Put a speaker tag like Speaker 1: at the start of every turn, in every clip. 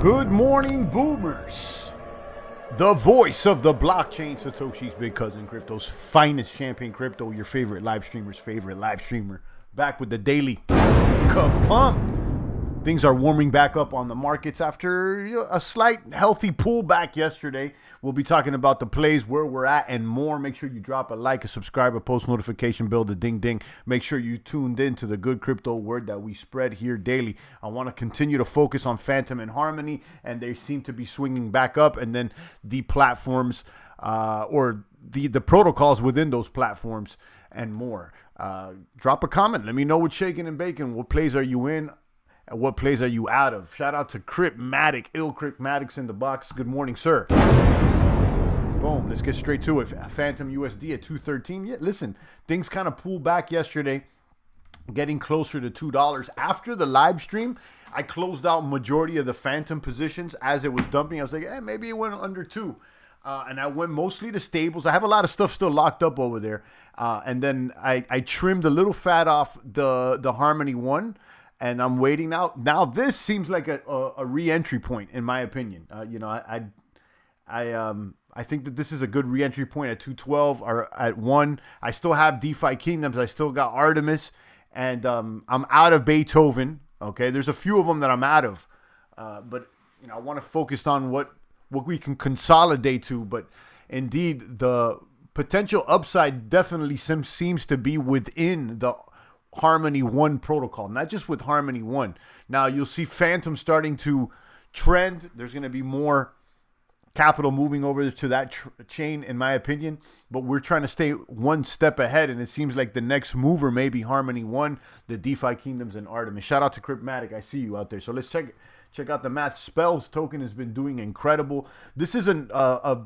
Speaker 1: Good morning, boomers. The voice of the blockchain, Satoshi's big cousin, crypto's finest champagne crypto, your favorite live streamer's favorite live streamer, back with the daily Kapump. Things are warming back up on the markets after a slight healthy pullback yesterday. We'll be talking about the plays, where we're at, and more. Make sure you drop a like, a subscribe, a post notification bell, the ding ding. Make sure you tuned in to the good crypto word that we spread here daily. I want to continue to focus on Fantom and Harmony, and they seem to be swinging back up. And then the platforms or the protocols within those platforms and more. Drop a comment. Let me know what's shaking and baking. What plays are you in? And what plays are you out of? Shout out to Cryptmatic, Cryptmatic's in the box. Good morning, sir. Boom. Let's get straight to it. Fantom USD at 213. Yeah, listen, things kind of pulled back yesterday, getting closer to $2. After the live stream, I closed out majority of the Fantom positions as it was dumping. I was like, maybe it went under 2. And I went mostly to stables. I have a lot of stuff still locked up over there. And then I trimmed a little fat off the Harmony 1. And I'm waiting out. Now this seems like a re-entry point, in my opinion. I think that this is a good re-entry point at 212 or at 1. I still have Defi Kingdoms. I still got Artemis, and I'm out of Beethoven. Okay, there's a few of them that I'm out of, but I want to focus on what we can consolidate to. But indeed, the potential upside definitely seems to be within the Harmony 1 protocol, not just with Harmony 1. Now you'll see Fantom starting to trend. There's going to be more capital moving over to that chain, in my opinion, but we're trying to stay one step ahead, and it seems like the next mover may be Harmony 1, the Defi Kingdoms, and Artemis. Shout out to Cryptmatic. I see you out there. So let's check out the math. Spells token has been doing incredible. This is a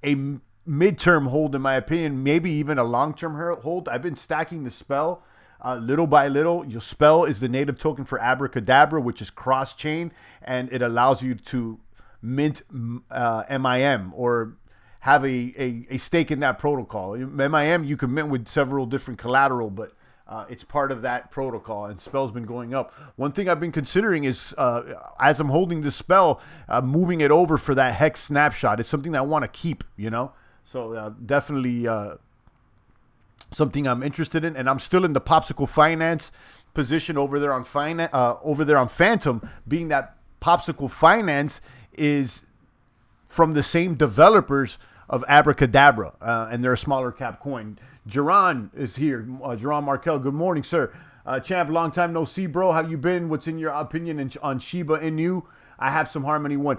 Speaker 1: midterm hold, in my opinion, maybe even a long-term hold. I've been stacking the Spell little by little. Your Spell is the native token for Abracadabra, which is cross-chain, and it allows you to mint MIM or have a stake in that protocol. MIM you can mint with several different collateral, but it's part of that protocol, and Spell's been going up. One thing I've been considering is, as I'm holding this Spell, moving it over for that HEX snapshot. It's something that I want to keep, So definitely something I'm interested in, and I'm still in the Popsicle Finance position over there on Fantom, being that Popsicle Finance is from the same developers of Abracadabra, and they're a smaller cap coin. Geron is here. Geron Markel, good morning, sir. Champ, long time no see, bro. How you been? What's in your opinion on Shiba Inu? I have some Harmony 1.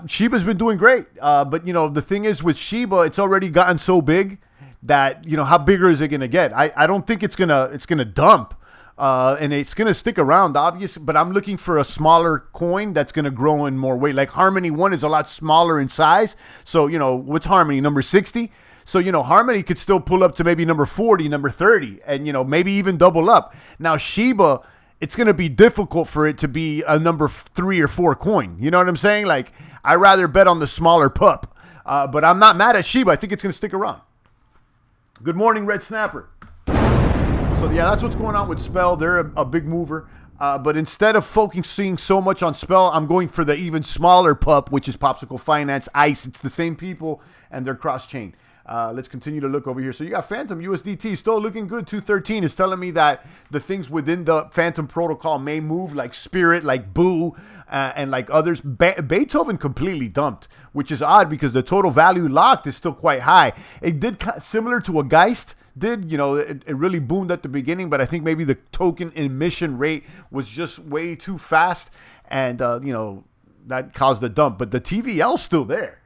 Speaker 1: Shiba's been doing great, but the thing is with Shiba, it's already gotten so big that how bigger is it gonna get? I don't think it's gonna dump, and it's gonna stick around, obviously. But I'm looking for a smaller coin that's gonna grow in more weight. Like Harmony 1 is a lot smaller in size. So what's Harmony, number 60? So Harmony could still pull up to maybe number 40, number 30, and maybe even double up. Now Shiba, it's gonna be difficult for it to be a number 3 or 4 coin. You know what I'm saying? Like I rather bet on the smaller pup. But I'm not mad at Shiba. I think it's gonna stick around. Good morning, Red Snapper. So, yeah, that's what's going on with Spell. They're a big mover. But instead of focusing so much on Spell, I'm going for the even smaller pup, which is Popsicle Finance, ICE. It's the same people, and they're cross-chain. Let's continue to look over here. So you got Fantom USDT still looking good. 213 is telling me that the things within the Fantom protocol may move, like Spirit, like Boo, and like others. Beethoven completely dumped, which is odd because the total value locked is still quite high. It did similar to a Geist did. It really boomed at the beginning, but I think maybe the token emission rate was just way too fast, and that caused the dump. But the TVL's still there.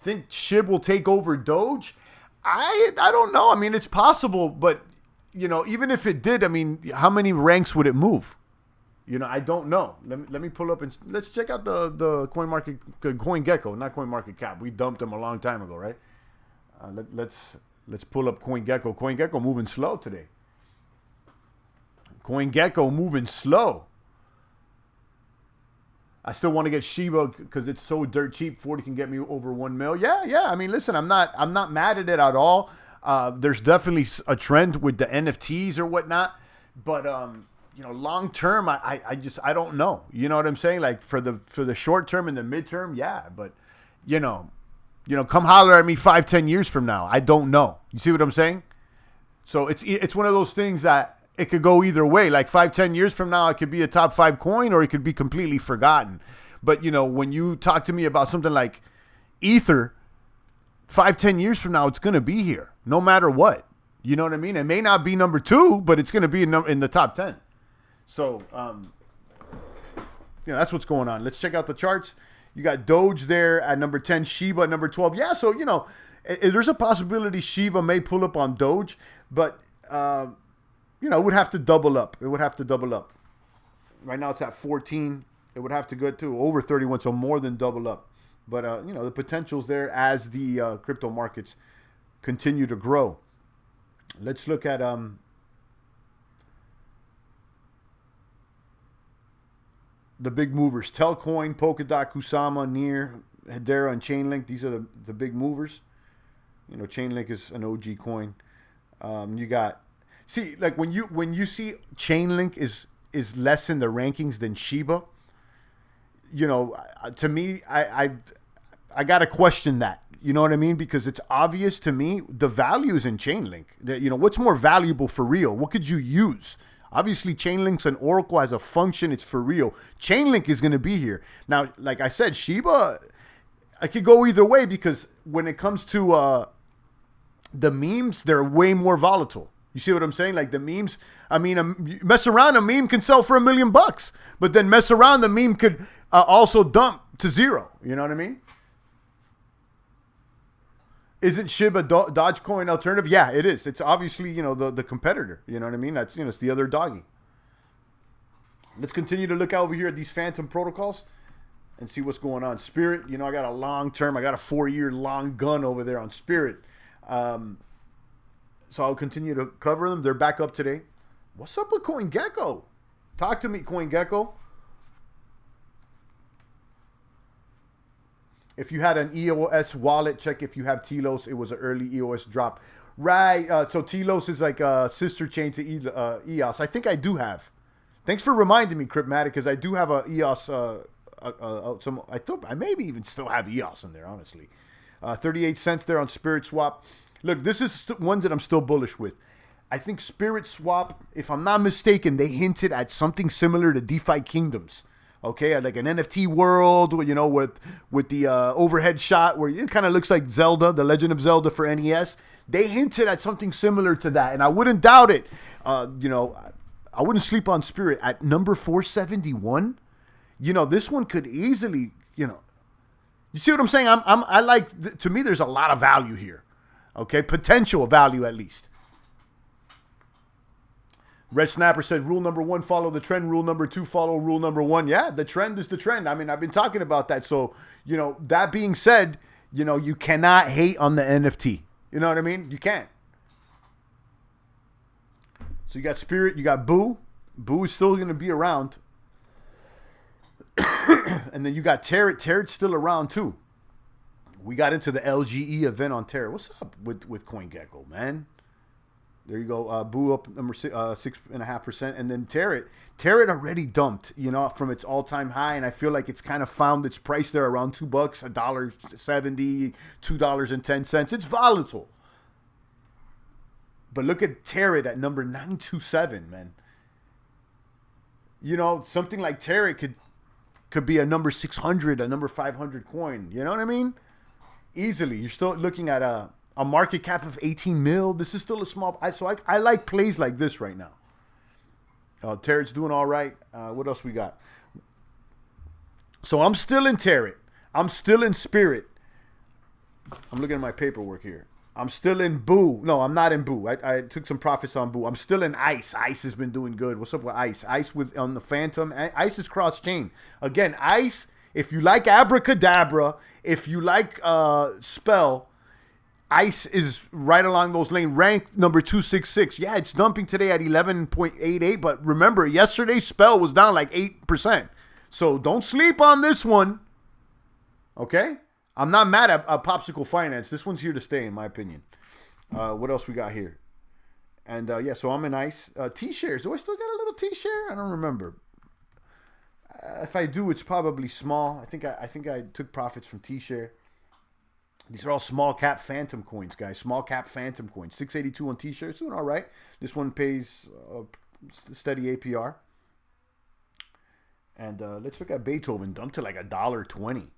Speaker 1: Think SHIB will take over Doge? I don't know. I mean, it's possible, but even if it did, I mean, how many ranks would it move? I don't know. Let me pull up and let's check out the CoinGecko, not CoinMarketCap. We dumped them a long time ago, right? Let's pull up CoinGecko. CoinGecko moving slow today. CoinGecko moving slow. I still want to get Shiba because it's so dirt cheap. 40 can get me over 1 mil. Yeah. I mean, listen, I'm not mad at it at all. There's definitely a trend with the NFTs or whatnot, but long term, I don't know. You know what I'm saying? Like for the short term and the midterm, yeah. But come holler at me 5-10 years from now. I don't know. You see what I'm saying? So it's one of those things that it could go either way. Like 5-10 years from now, it could be a top 5 coin, or it could be completely forgotten. But when you talk to me about something like Ether, 5-10 years from now, it's gonna be here, no matter what. You know what I mean? It may not be number 2, but it's gonna be in the top 10. So, that's what's going on. Let's check out the charts. You got Doge there at number 10, Shiba at number 12. Yeah, so, there's a possibility Shiba may pull up on Doge, but, it would have to double up. It would have to double up. Right now it's at 14. It would have to go to over 31, so more than double up. But, the potential's there as the crypto markets continue to grow. Let's look at... the big movers: Telcoin, Polkadot, Kusama, Near, Hedera, and Chainlink. These are the big movers. Chainlink is an OG coin. You got, like when you see Chainlink is less in the rankings than Shiba. To me, I gotta question that. You know what I mean? Because it's obvious to me the value is in Chainlink. What's more valuable for real? What could you use? Obviously, Chainlink's an Oracle, has a function. It's for real. Chainlink is going to be here. Now, like I said, Shiba, I could go either way, because when it comes to the memes, they're way more volatile. You see what I'm saying? Like the memes, you mess around, a meme can sell for $1 million, but then mess around, the meme could also dump to 0. You know what I mean? Isn't Shiba Dogecoin alternative? Yeah, it is. It's obviously, the competitor. You know what I mean? That's, it's the other doggy. Let's continue to look over here at these Fantom protocols and see what's going on. Spirit, I got a long term. I got a 4-year long gun over there on Spirit. So I'll continue to cover them. They're back up today. What's up with CoinGecko? Talk to me, CoinGecko. If you had an EOS wallet, check if you have Telos. It was an early EOS drop. Right. So Telos is like a sister chain to EOS. I think I do have. Thanks for reminding me, Cryptmatic, because I do have a EOS. I thought I maybe even still have EOS in there, honestly. 38 cents there on Spirit Swap. Look, this is one that I'm still bullish with. I think Spirit Swap, if I'm not mistaken, they hinted at something similar to DeFi Kingdoms. Okay, like an NFT world, with the overhead shot where it kind of looks like Zelda, The Legend of Zelda for NES. They hinted at something similar to that, and I wouldn't doubt it. I wouldn't sleep on Spirit at number 471. This one could easily, you see what I'm saying? I like, to me, there's a lot of value here. Okay, potential value at least. Red Snapper said, rule number 1, follow the trend. Rule number 2, follow rule number 1. Yeah, the trend is the trend. I've been talking about that. So, that being said, you cannot hate on the NFT. You know what I mean? You can't. So you got Spirit, you got Boo. Boo is still going to be around. And then you got Tarot. Tarot's still around too. We got into the LGE event on Tarot. What's up with CoinGecko, man? There you go. Boo up number 6.5%. And then Tarot already dumped, from its all-time high. And I feel like it's kind of found its price there around $2, $1.70, $2.10. It's volatile. But look at Tarot at number 927, man. Something like Tarot could be a number 600, a number 500 coin. You know what I mean? Easily. You're still looking at a market cap of 18 mil. This is still a small. So I like plays like this right now. Tarot's doing all right. What else we got? So I'm still in Tarot. I'm still in Spirit. I'm looking at my paperwork here. I'm still in Boo. No, I'm not in Boo. I took some profits on Boo. I'm still in ICE. ICE has been doing good. What's up with ICE? ICE on the Fantom. ICE is cross-chain. Again, ICE, if you like Abracadabra, if you like Spell, ICE is right along those lanes. Ranked number 266. Yeah, it's dumping today at 11.88. But remember, yesterday's Spell was down like 8%. So don't sleep on this one. Okay? I'm not mad at Popsicle Finance. This one's here to stay, in my opinion. What else we got here? And yeah, so I'm in ICE. T-shares. Do I still got a little T-share? I don't remember. If I do, it's probably small. I think I took profits from T-share. These are all small cap Fantom coins, guys. Small cap Fantom coins. 682 on T-shirts. Doing all right. This one pays steady APR. And let's look at Beethoven. Dumped to like $1.20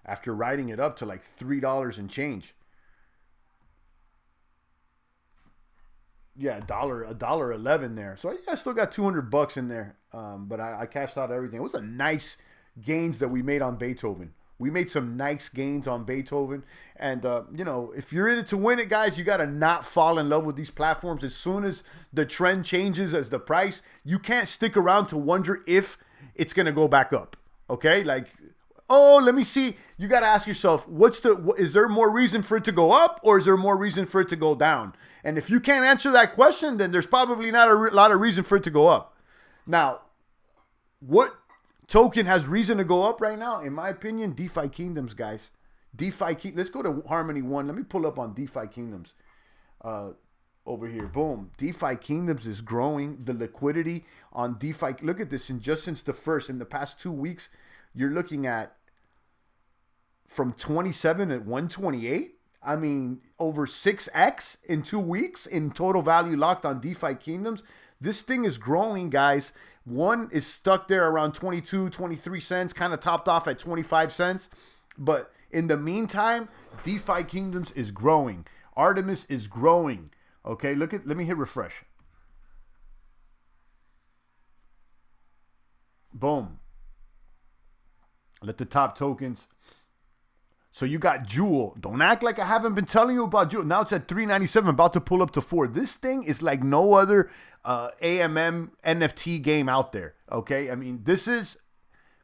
Speaker 1: after riding it up to like $3 and change. Yeah, $1.11 there. So I still got $200 in there. But I cashed out everything. It was a nice gains that we made on Beethoven. We made some nice gains on Beethoven. And, you know, if you're in it to win it, guys, you got to not fall in love with these platforms. As soon as the trend changes as the price, you can't stick around to wonder if it's going to go back up. Okay? Like, oh, let me see. You got to ask yourself, is there more reason for it to go up or is there more reason for it to go down? And if you can't answer that question, then there's probably not a lot of reason for it to go up. Now, what token has reason to go up right now? In my opinion, DeFi Kingdoms, guys. Let's go to Harmony 1. Let me pull up on DeFi Kingdoms over here. Boom. DeFi Kingdoms is growing. The liquidity on DeFi. Look at this. Just since in the past 2 weeks, you're looking at from 27 at 128. I mean, over 6x in 2 weeks in total value locked on DeFi Kingdoms. This thing is growing, guys. One is stuck there around 22, 23 cents, kind of topped off at 25 cents. But in the meantime, DeFi Kingdoms is growing. Artemis is growing. Okay, let me hit refresh. Boom. Let the top tokens. So you got Jewel. Don't act like I haven't been telling you about Jewel. Now it's at 397, about to pull up to 4. This thing is like no other AMM NFT game out there. Okay, I mean, this is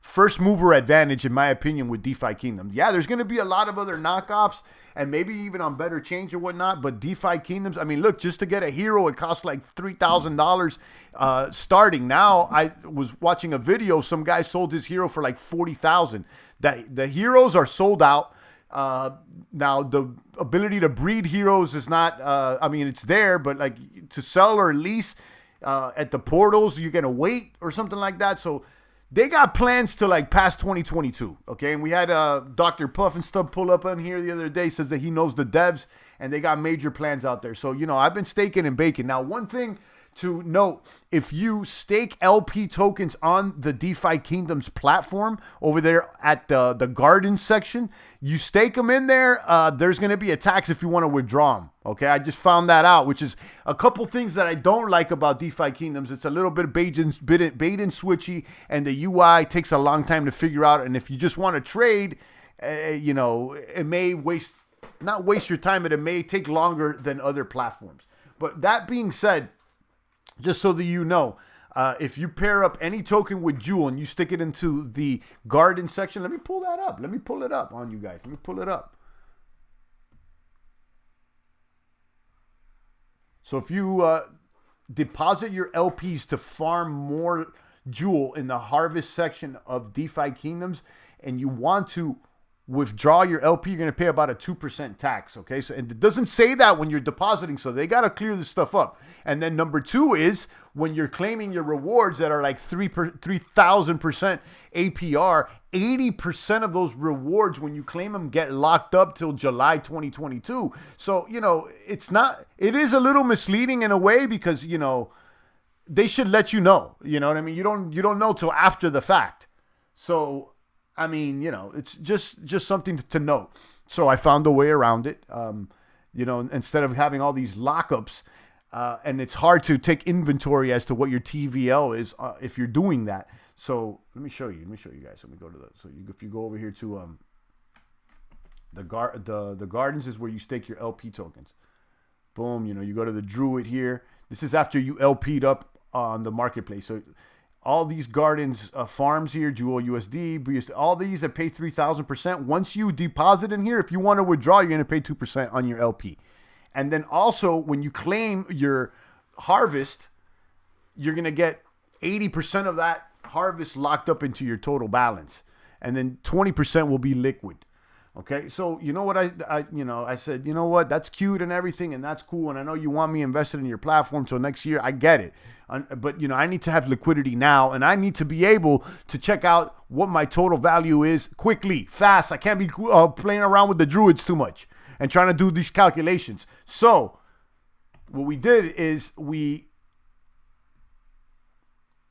Speaker 1: first mover advantage in my opinion with DeFi Kingdom. Yeah, there's going to be a lot of other knockoffs and maybe even on Better Change or whatnot, but DeFi Kingdoms, I mean, look, just to get a hero, it costs like $3,000 starting. Now, I was watching a video, some guy sold his hero for like $40,000. The heroes are sold out. Now, the ability to breed heroes is not, I mean, it's there, but like to sell or lease at the portals, you're going to wait or something like that. So they got plans to like past 2022. Okay. And we had Dr. Puff and stuff pull up on here the other day, says that he knows the devs and they got major plans out there. So, you know, I've been staking and baking. Now, one thing to note, if you stake LP tokens on the DeFi Kingdoms platform over there at the garden section, you stake them in there, there's going to be a tax if you want to withdraw them. Okay, I just found that out, which is a couple things that I don't like about DeFi Kingdoms. It's a little bit bait and switchy, and the UI takes a long time to figure out. And if you just want to trade, you know, it may not waste your time, but it may take longer than other platforms. But that being said, just so that you know, if you pair up any token with Jewel and you stick it into the garden section, let me pull that up. Let me pull it up on you guys. Let me pull it up. So if you deposit your LPs to farm more Jewel in the harvest section of DeFi Kingdoms and you want to withdraw your LP, you're going to pay about a 2% tax. Okay. So, and it doesn't say that when you're depositing. So they got to clear this stuff up. And then number 2 is when you're claiming your rewards that are like 3,000% APR, 80% of those rewards, when you claim them, get locked up till July 2022. So, you know, it is a little misleading in a way because, you know, they should let you know, you know what I mean? You don't know till after the fact. So, I mean, you know, it's just something to note. So I found a way around it. You know, instead of having all these lockups, and it's hard to take inventory as to what your TVL is if you're doing that. So let me show you guys. Let me go to if you go over here to the gardens is where you stake your LP tokens. Boom, you know, you go to the Druid here. This is after you LP'd up on the marketplace. So all these gardens farms here, Jewel USD, all these that pay 3,000%. Once you deposit in here, if you want to withdraw, you're going to pay 2% on your LP. And then also when you claim your harvest, you're going to get 80% of that harvest locked up into your total balance. And then 20% will be liquid. Okay, so you know what I said, you know what, that's cute and everything, and that's cool, and I know you want me invested in your platform till next year. I get it, but I need to have liquidity now, and I need to be able to check out what my total value is quickly, fast. I can't be playing around with the druids too much and trying to do these calculations. So what we did is we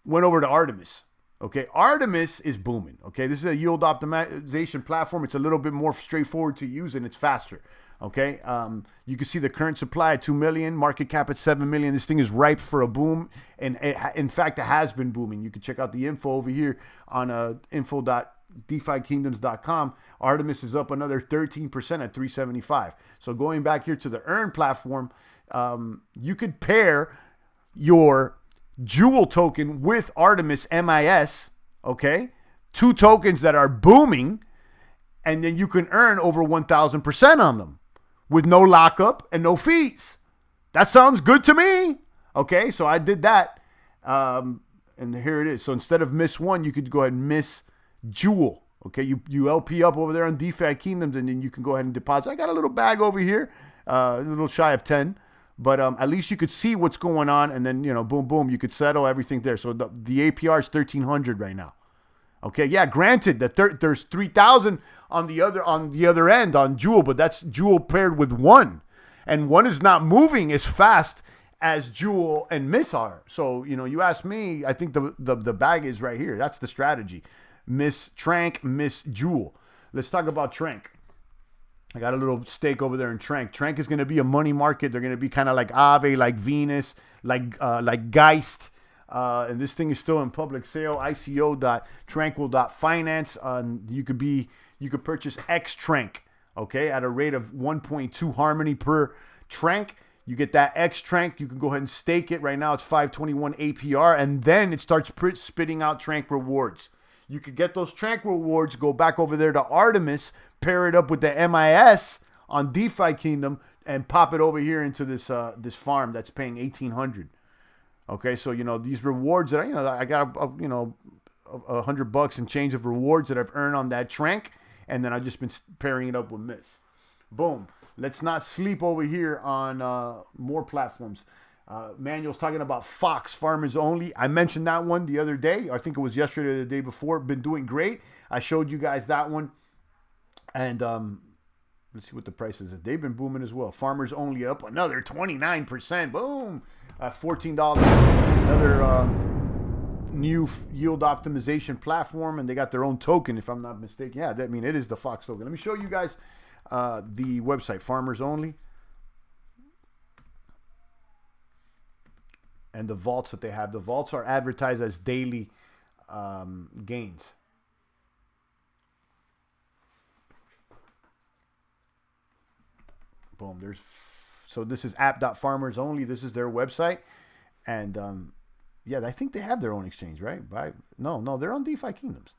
Speaker 1: went over to Artemis. Okay, Artemis is booming. Okay, this is a yield optimization platform. It's a little bit more straightforward to use and it's faster. Okay, you can see the current supply at 2 million, market cap at 7 million. This thing is ripe for a boom, and in fact, it has been booming. You can check out the info over here on info.defikingdoms.com. Artemis is up another 13% at 375. So going back here to the Earn platform, you could pair your Jewel token with Artemis MIS, okay? 2 tokens that are booming, and then you can earn over 1,000% on them with no lockup and no fees. That sounds good to me. Okay, so I did that, and here it is. So instead of miss 1, you could go ahead and miss Jewel. Okay, you LP up over there on DeFi Kingdoms, and then you can go ahead and deposit. I got a little bag over here, a little shy of 10. But at least you could see what's going on, and then, boom, boom, you could settle everything there. So the APR is 1,300 right now. Okay, yeah, granted that there's 3,000 on the other end on Jewel, but that's Jewel paired with 1, and 1 is not moving as fast as Jewel and Miss are. So you ask me, I think the bag is right here. That's the strategy. Miss TRANQ, Miss Jewel. Let's talk about TRANQ. I got a little stake over there in TRANQ. TRANQ is going to be a money market. They're going to be kind of like Aave, like Venus, like Geist. And this thing is still in public sale. ICO.tranquil.finance. You could purchase X TRANQ, okay, at a rate of 1.2 Harmony per TRANQ. You get that X TRANQ. You can go ahead and stake it. Right now it's 521 APR, and then it starts spitting out TRANQ rewards. You could get those TRANQ rewards, go back over there to Artemis, pair it up with the MIS on DeFi Kingdom, and pop it over here into this farm that's paying 1,800. Okay, so these rewards that I got $100 and change of rewards that I've earned on that TRANQ, and then I've just been pairing it up with Miss. Boom. Let's not sleep over here on more platforms. Manuel's talking about Fox Farmers Only. I mentioned that one the other day. I think it was yesterday or the day before. Been doing great. I showed you guys that one. And let's see what the price is. They've been booming as well. Farmers Only up another 29%. Boom. $14. Another new yield optimization platform. And they got their own token, if I'm not mistaken. Yeah, it is the Fox token. Let me show you guys the website, Farmers Only. And the vaults that they have. The vaults are advertised as daily gains. Boom. So this is app.farmers only. This is their website. And yeah, I think they have their own exchange, right? No, they're on DeFi Kingdoms.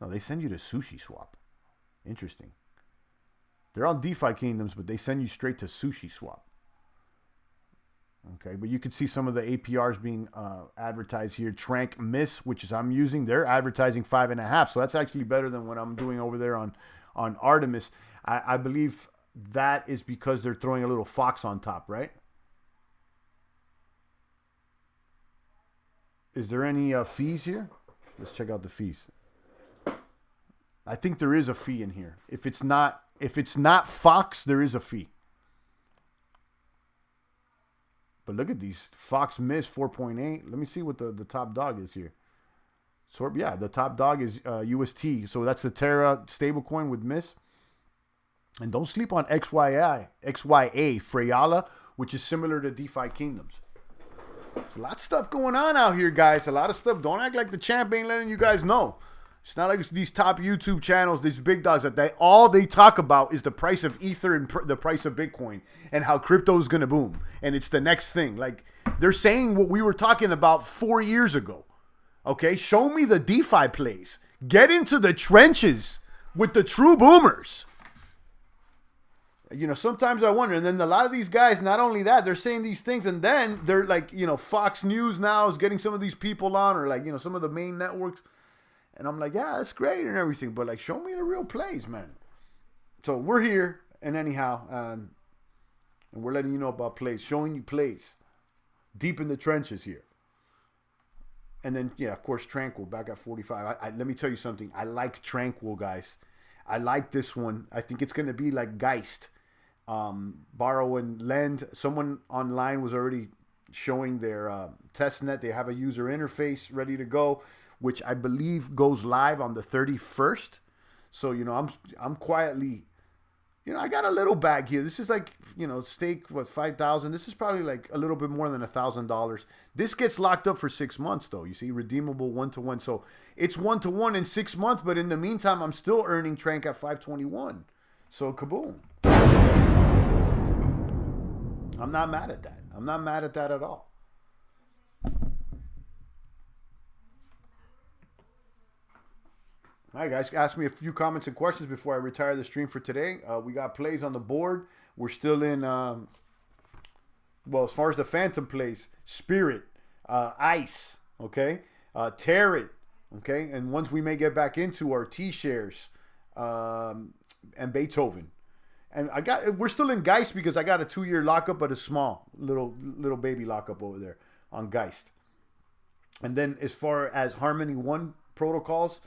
Speaker 1: No, they send you to Sushi Swap. Interesting. They're on DeFi Kingdoms, but they send you straight to Sushi Swap. Okay, but you can see some of the APRs being advertised here. TRANQ Miss, which is I'm using, they're advertising 5.5. So that's actually better than what I'm doing over there on Artemis. I believe that is because they're throwing a little Fox on top, right? Is there any fees here? Let's check out the fees. I think there is a fee in here. If it's not Fox, there is a fee. But look at these. Fox Miss 4.8. Let me see what the top dog is here. So yeah, the top dog is UST. So that's the Terra stablecoin with Miss. And don't sleep on XYA Freyala, which is similar to DeFi Kingdoms. There's a lot of stuff going on out here, guys. A lot of stuff. Don't act like the champ ain't letting you guys know. It's not like it's these top YouTube channels, these big dogs, that all they talk about is the price of Ether and the price of Bitcoin and how crypto is going to boom. And it's the next thing. Like, they're saying what we were talking about 4 years ago. Okay? Show me the DeFi plays. Get into the trenches with the true boomers. Sometimes I wonder. And then a lot of these guys, not only that, they're saying these things, and then they're like, Fox News now is getting some of these people on, or like, some of the main networks. And I'm like, yeah, that's great and everything, but like, show me the real plays, man. So we're here, and anyhow, and we're letting you know about plays, showing you plays deep in the trenches here. And then, yeah, of course, TRANQ back at 45. Let me tell you something. I like TRANQ, guys. I like this one. I think it's going to be like Geist. Borrow and lend. Someone online was already showing their test net. They have a user interface ready to go, which I believe goes live on the 31st. So, I'm quietly, I got a little bag here. This is like, stake, 5,000. This is probably like a little bit more than $1,000. This gets locked up for 6 months, though. You see, redeemable 1-to-1. So it's 1-to-1 in 6 months. But in the meantime, I'm still earning TRANQ at 521. So kaboom. I'm not mad at that. I'm not mad at that at all. All right, guys, ask me a few comments and questions before I retire the stream for today. We got plays on the board. We're still in, as far as the Fantom plays, Spirit, Ice, okay, Tear It, okay, and ones we may get back into are T-Shares and Beethoven. And we're still in Geist because I got a 2-year lockup, but a small little baby lockup over there on Geist. And then as far as Harmony 1 protocols,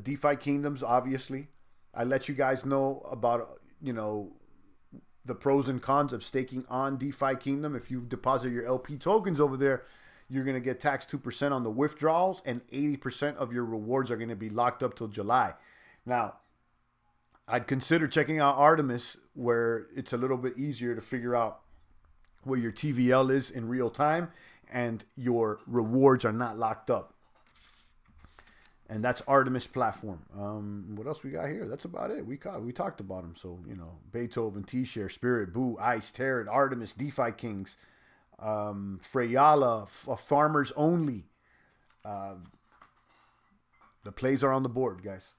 Speaker 1: DeFi Kingdoms, obviously. I let you guys know about, the pros and cons of staking on DeFi Kingdom. If you deposit your LP tokens over there, you're going to get taxed 2% on the withdrawals, and 80% of your rewards are going to be locked up till July. Now, I'd consider checking out Artemis, where it's a little bit easier to figure out where your TVL is in real time and your rewards are not locked up. And that's Artemis platform. What else we got here? That's about it. We talked about them. So, Beethoven, T-Share, Spirit, Boo, Ice, Tarot, Artemis, DeFi Kings, Freyala, Farmers Only. The plays are on the board, guys.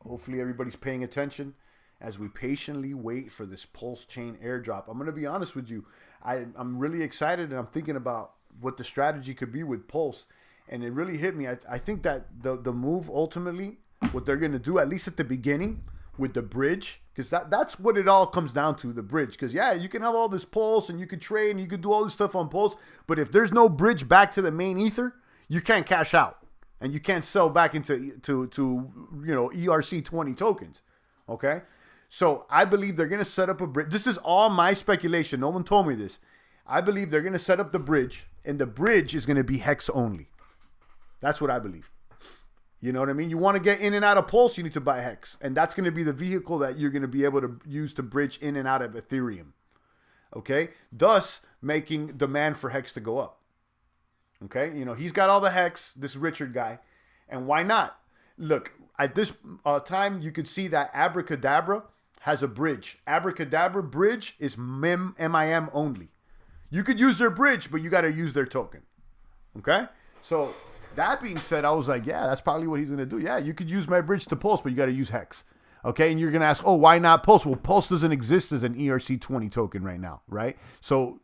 Speaker 1: Hopefully everybody's paying attention as we patiently wait for this Pulse Chain airdrop. I'm going to be honest with you. I'm really excited, and I'm thinking about what the strategy could be with Pulse. And it really hit me. I think that the move ultimately, what they're going to do, at least at the beginning, with the bridge, because that's what it all comes down to, the bridge. Because, yeah, you can have all this Pulse, and you can trade, and you can do all this stuff on Pulse. But if there's no bridge back to the main Ether, you can't cash out. And you can't sell back into ERC20 tokens. Okay? So I believe they're going to set up a bridge. This is all my speculation. No one told me this. I believe they're going to set up the bridge, and the bridge is going to be HEX only. That's what I believe. You know what I mean? You want to get in and out of Pulse, you need to buy HEX. And that's going to be the vehicle that you're going to be able to use to bridge in and out of Ethereum. Okay? Thus, making demand for HEX to go up. Okay? He's got all the HEX, this Richard guy. And why not? Look, at this time, you could see that Abracadabra has a bridge. Abracadabra bridge is MIM only. You could use their bridge, but you got to use their token. Okay? So, that being said, I was like, yeah, that's probably what he's going to do. Yeah, you could use my bridge to Pulse, but you got to use HEX. Okay, and you're going to ask, why not Pulse? Well, Pulse doesn't exist as an ERC20 token right now, right? So,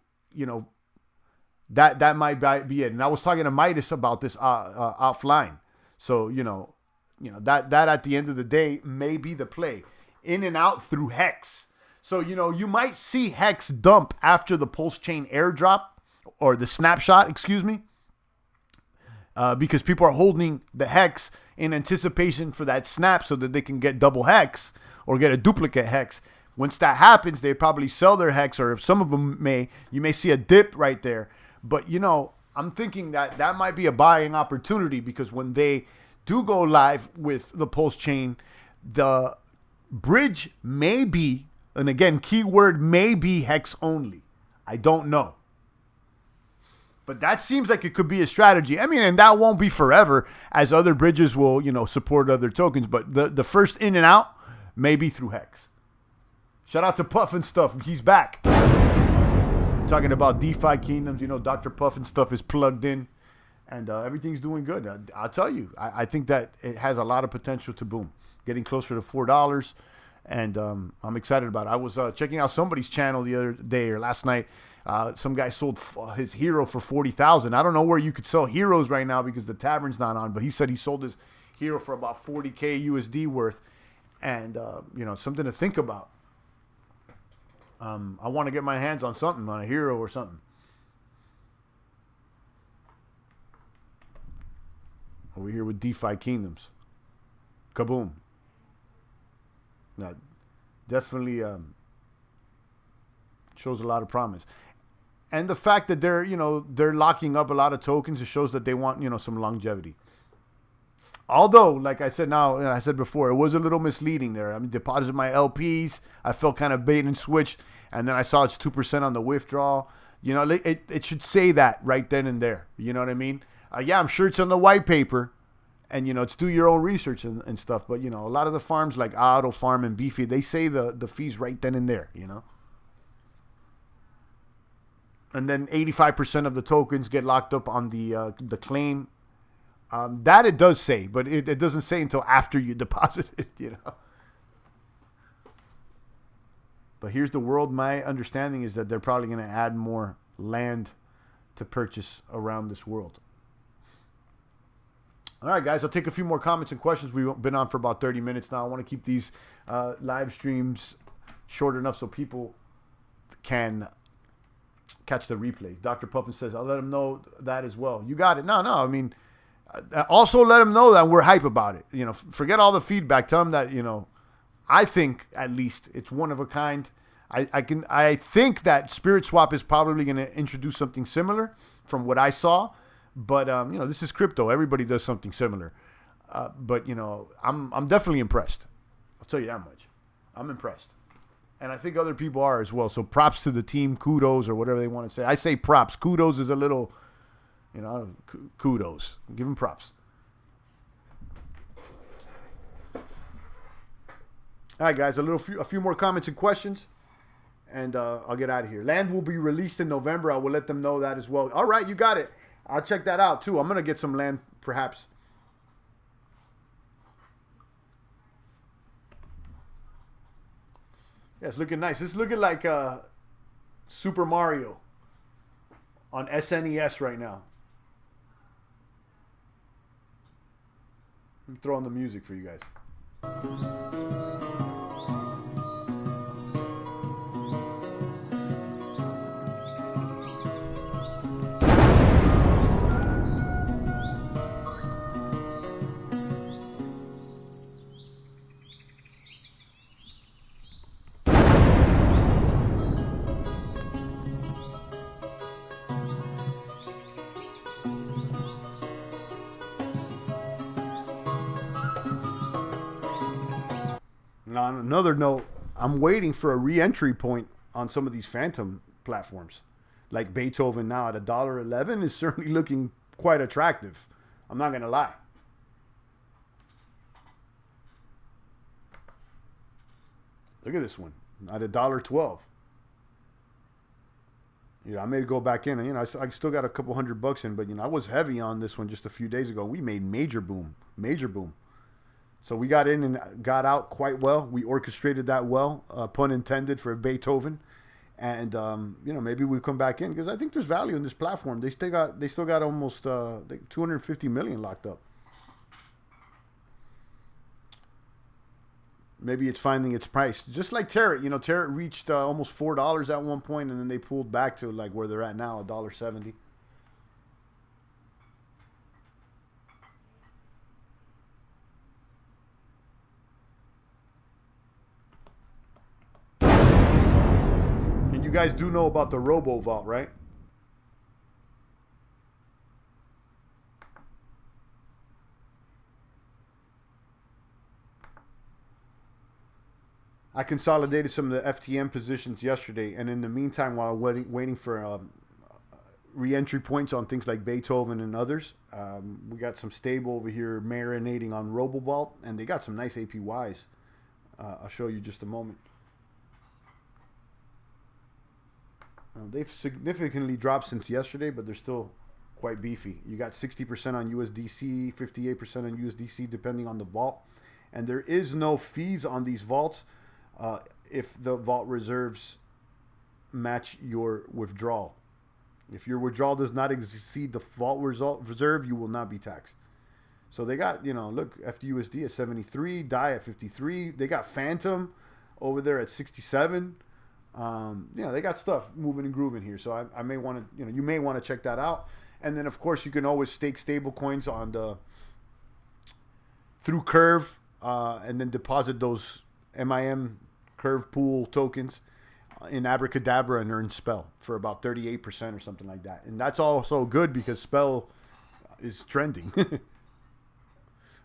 Speaker 1: that might be it. And I was talking to Midas about this offline. So, that at the end of the day may be the play. In and out through HEX. So, you might see HEX dump after the Pulse Chain airdrop, or the snapshot, excuse me. Because people are holding the HEX in anticipation for that snap so that they can get double HEX or get a duplicate HEX. Once that happens, they probably sell their HEX, or if some of them you may see a dip right there. But, I'm thinking that might be a buying opportunity, because when they do go live with the Pulse Chain, the bridge may be, and again, keyword may be HEX only. I don't know. But that seems like it could be a strategy. I mean, and that won't be forever, as other bridges will, support other tokens. But the first in and out may be through HEX. Shout out to Puff and Stuff. He's back. Talking about DeFi Kingdoms. Dr. Puff and Stuff is plugged in. And everything's doing good. I'll tell you, I think that it has a lot of potential to boom. Getting closer to $4. And I'm excited about it. I was checking out somebody's channel the other day or last night. Some guy sold his hero for $40,000. I don't know where you could sell heroes right now because the tavern's not on, but he said he sold his hero for about 40K USD worth, and something to think about. I want to get my hands on something, on a hero or something. Over here with DeFi Kingdoms. Kaboom. Now, definitely shows a lot of promise. And the fact that they're locking up a lot of tokens, it shows that they want, some longevity. Although, like I said now, and I said before, it was a little misleading there. I mean, deposited my LPs. I felt kind of bait and switch. And then I saw it's 2% on the withdrawal. It should say that right then and there. You know what I mean? Yeah, I'm sure it's on the white paper. And, it's do your own research and stuff. But, a lot of the farms like Auto Farm and Beefy, they say the fees right then and there, And then 85% of the tokens get locked up on the claim. That it does say, but it doesn't say until after you deposit it, But here's the world. My understanding is that they're probably going to add more land to purchase around this world. All right, guys, I'll take a few more comments and questions. We've been on for about 30 minutes now. I want to keep these live streams short enough so people can catch the replays. Dr. Puffin says, I'll let them know that as well. You got it. No, I mean, also let them know that we're hype about it. Forget all the feedback. Tell them that, I think at least it's one of a kind. I think that Spirit Swap is probably going to introduce something similar from what I saw. But, this is crypto. Everybody does something similar. But, I'm definitely impressed. I'll tell you that much. I'm impressed. And I think other people are as well. So props to the team, kudos, or whatever they want to say. I say props. Kudos is a little, kudos. Give them props. All right, guys, a few more comments and questions, and I'll get out of here. Land will be released in November. I will let them know that as well. All right, you got it. I'll check that out, too. I'm going to get some land, perhaps. Yeah, it's looking nice. It's looking like Super Mario on SNES right now. Let me throw on the music for you guys. On another note, I'm waiting for a re-entry point on some of these Fantom platforms. Like Beethoven now at $1.11 is certainly looking quite attractive. I'm not going to lie. Look at this one at $1.12. I may go back in and, I still got a couple $100 in, but, I was heavy on this one just a few days ago. We made major boom. So we got in and got out quite well. We orchestrated that well, pun intended, for Beethoven. And, maybe we come back in because I think there's value in this platform. They still got almost 250 million locked up. Maybe it's finding its price. Just like Tarot. Tarot reached almost $4 at one point, and then they pulled back to like where they're at now, $1.70. You guys do know about the Robo Vault, right? I consolidated some of the FTM positions yesterday, and in the meantime, while waiting for re-entry points on things like Beethoven and others, we got some stable over here marinating on Robo Vault, and they got some nice APYs. I'll show you just a moment. They've significantly dropped since yesterday, but they're still quite beefy. You got 60% on USDC, 58% on USDC, depending on the vault. And there is no fees on these vaults if the vault reserves match your withdrawal. If your withdrawal does not exceed the vault reserve, you will not be taxed. So they got, you know, look, FUSD at 73, DAI at 53. They got Fantom over there at 67. You know, they got stuff moving and grooving here. So I may want to, you know, you may want to check that out. And then, of course, you can always stake stable coins on the through Curve and then deposit those MIM Curve pool tokens in Abracadabra and earn Spell for about 38% or something like that. And that's also good because Spell is trending.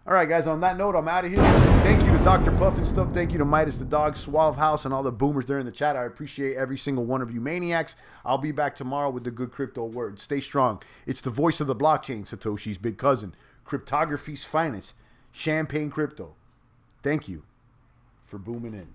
Speaker 1: All right, guys, on that note, I'm out of here. Thank you to Dr. Puff and stuff. Thank you to Midas the Dog, Suave House, and all the boomers there in the chat. I appreciate every single one of you maniacs. I'll be back tomorrow with the good crypto word. Stay strong. It's the voice of the blockchain, Satoshi's big cousin, cryptography's finest, Champagne Crypto. Thank you for booming in.